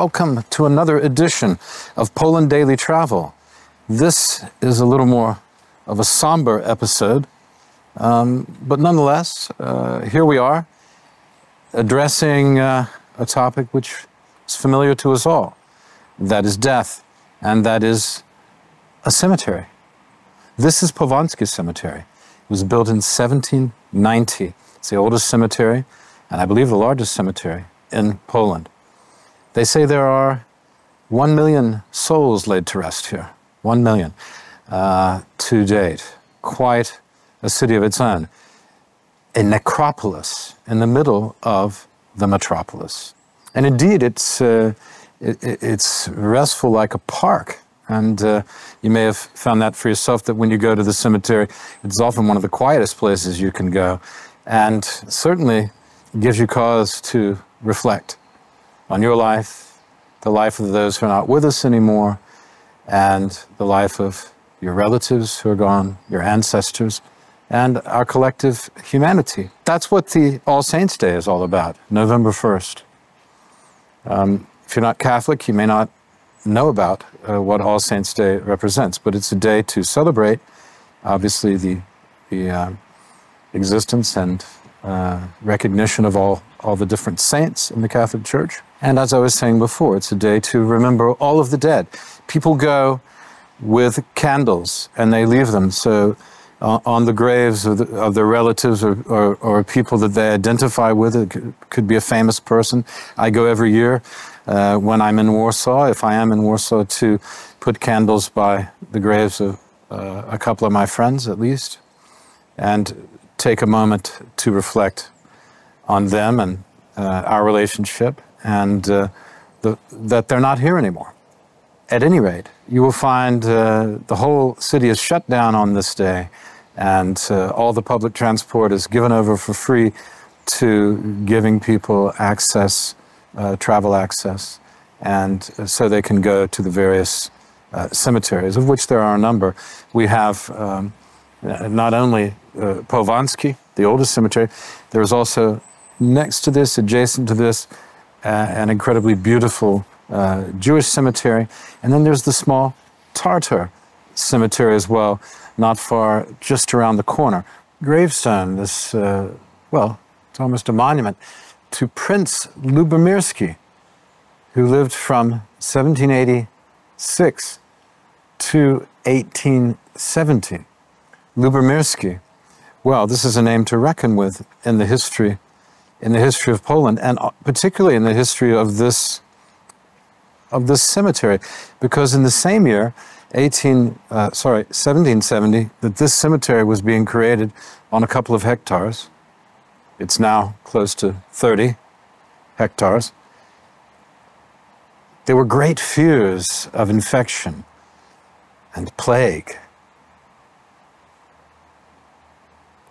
Welcome to another edition of Poland Daily Travel. This is a little more of a somber episode, but nonetheless, here we are addressing a topic which is familiar to us all. That is death, and that is a cemetery. This is Powązki Cemetery. It was built in 1790. It's the oldest cemetery, and I believe the largest cemetery in Poland. They say there are 1 million souls laid to rest here. 1 million to date. Quite a city of its own. A necropolis in the middle of the metropolis. And indeed, it's restful like a park. And you may have found that for yourself, that when you go to the cemetery, it's often one of the quietest places you can go. And certainly gives you cause to reflect on your life, the life of those who are not with us anymore, and the life of your relatives who are gone, your ancestors, and our collective humanity. That's what the All Saints' Day is all about, November 1st. If you're not Catholic, you may not know about what All Saints' Day represents, but it's a day to celebrate, obviously, the existence and recognition of all the different saints in the Catholic Church. And as I was saying before, it's a day to remember all of the dead. People go with candles and they leave them so on the graves of their relatives or people that they identify with. It could be a famous person. I go every year when I'm in Warsaw, if I am in Warsaw, to put candles by the graves of a couple of my friends at least, and take a moment to reflect on them and our relationship, and that they're not here anymore. At any rate, you will find the whole city is shut down on this day, and all the public transport is given over for free to giving people access, travel access, and so they can go to the various cemeteries, of which there are a number. We have not only Powązki, the oldest cemetery, there is also next to this, adjacent to this, an incredibly beautiful Jewish cemetery. And then there's the small Tartar cemetery as well, not far, just around the corner. Gravestone, this, well, it's almost a monument to Prince Lubomirski, who lived from 1786 to 1870. Lubomirski, well, this is a name to reckon with in the history of Poland, and particularly in the history of this cemetery, because in the same year, 1770, that this cemetery was being created on a couple of hectares. It's now close to 30 hectares. There were great fears of infection and plague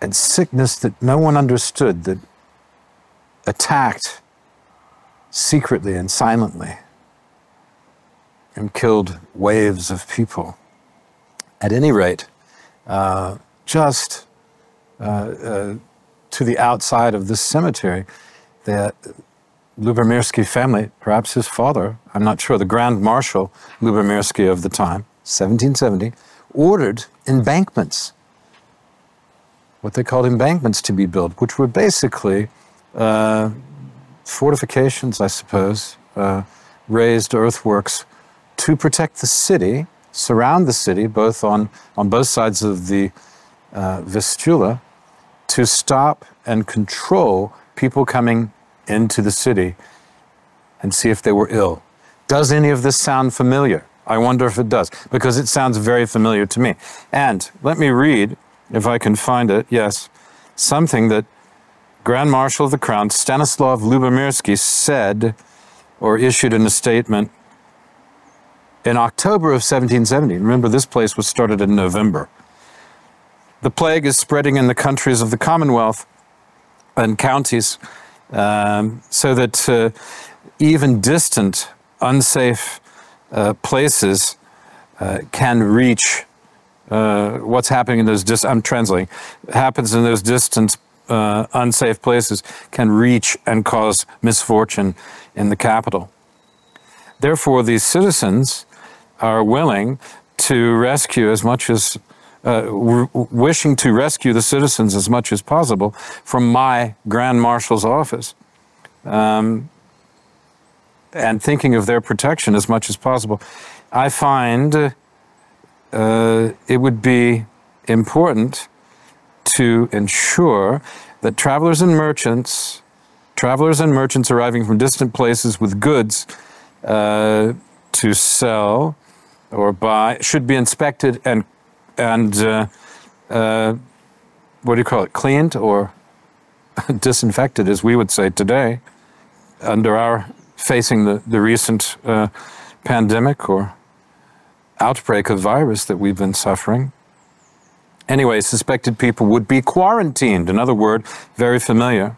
and sickness that no one understood, that attacked secretly and silently and killed waves of people. At any rate, just to the outside of this cemetery, the Lubomirski family, perhaps his father, I'm not sure, the Grand Marshal Lubomirski of the time, 1770, ordered embankments, what they called embankments, to be built, which were basically fortifications, I suppose, raised earthworks to protect the city, surround the city, both on both sides of the Vistula, to stop and control people coming into the city and see if they were ill. Does any of this sound familiar? I wonder if it does, because it sounds very familiar to me. And let me read, if I can find it, yes, something that Grand Marshal of the Crown, Stanislaw Lubomirski, said or issued in a statement in October of 1770. Remember, this place was started in November. The plague is spreading in the countries of the Commonwealth and counties, so that even distant, unsafe places can reach what's happening in those I'm translating, happens in those distant, unsafe places can reach and cause misfortune in the capital. Therefore, these citizens are willing to rescue as much as, wishing to rescue the citizens as much as possible from my Grand Marshal's office, and thinking of their protection as much as possible. I find it would be important to ensure that travelers and merchants arriving from distant places with goods to sell or buy should be inspected and what do you call it, cleaned or disinfected, as we would say today, under our facing the recent pandemic or outbreak of virus that we've been suffering. Anyway, suspected people would be quarantined, another word very familiar,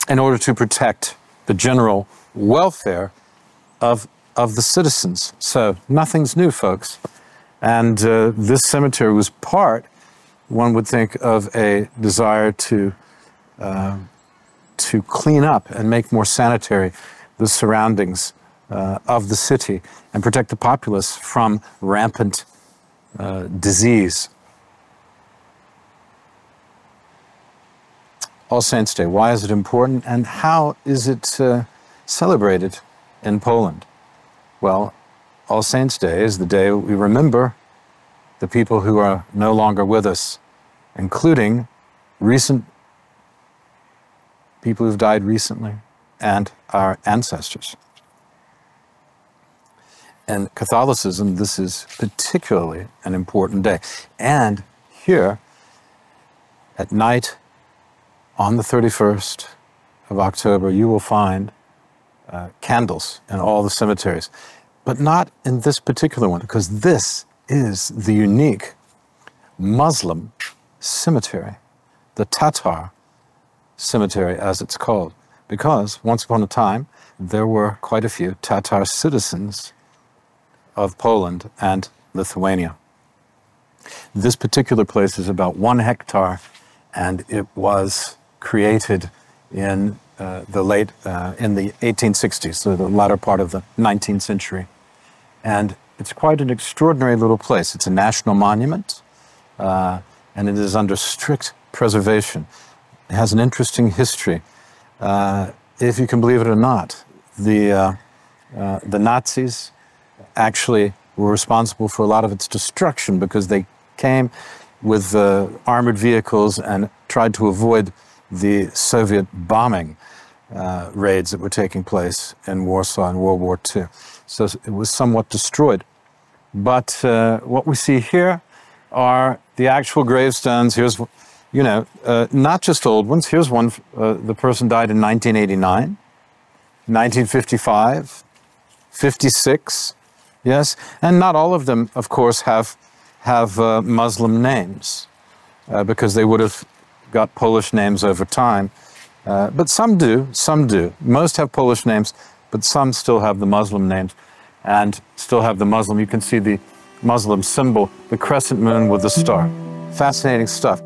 in order to protect the general welfare of the citizens. So nothing's new, folks. And this cemetery was part, one would think, of a desire to clean up and make more sanitary the surroundings of the city and protect the populace from rampant disease. All Saints' Day, why is it important and how is it celebrated in Poland? Well, All Saints' Day is the day we remember the people who are no longer with us, including recent people who've died recently and our ancestors. In Catholicism, this is particularly an important day. And here, at night, on the 31st of October, you will find candles in all the cemeteries, but not in this particular one, because this is the unique Muslim cemetery, the Tatar cemetery, as it's called, because once upon a time, there were quite a few Tatar citizens of Poland and Lithuania. This particular place is about 1 hectare, and it was created in in the 1860s, so the latter part of the 19th century. And it's quite an extraordinary little place. It's a national monument, and it is under strict preservation. It has an interesting history. If you can believe it or not, the Nazis actually were responsible for a lot of its destruction because they came with armored vehicles and tried to avoid the Soviet bombing raids that were taking place in Warsaw in World War II. So it was somewhat destroyed. But what we see here are the actual gravestones. Here's, you know, not just old ones. Here's one, the person died in 1989, 1955, 56, yes? And not all of them, of course, have Muslim names because they would have got Polish names over time. But some do, some do. Most have Polish names, but some still have the Muslim names and still have the Muslim. You can see the Muslim symbol, the crescent moon with the star. Fascinating stuff.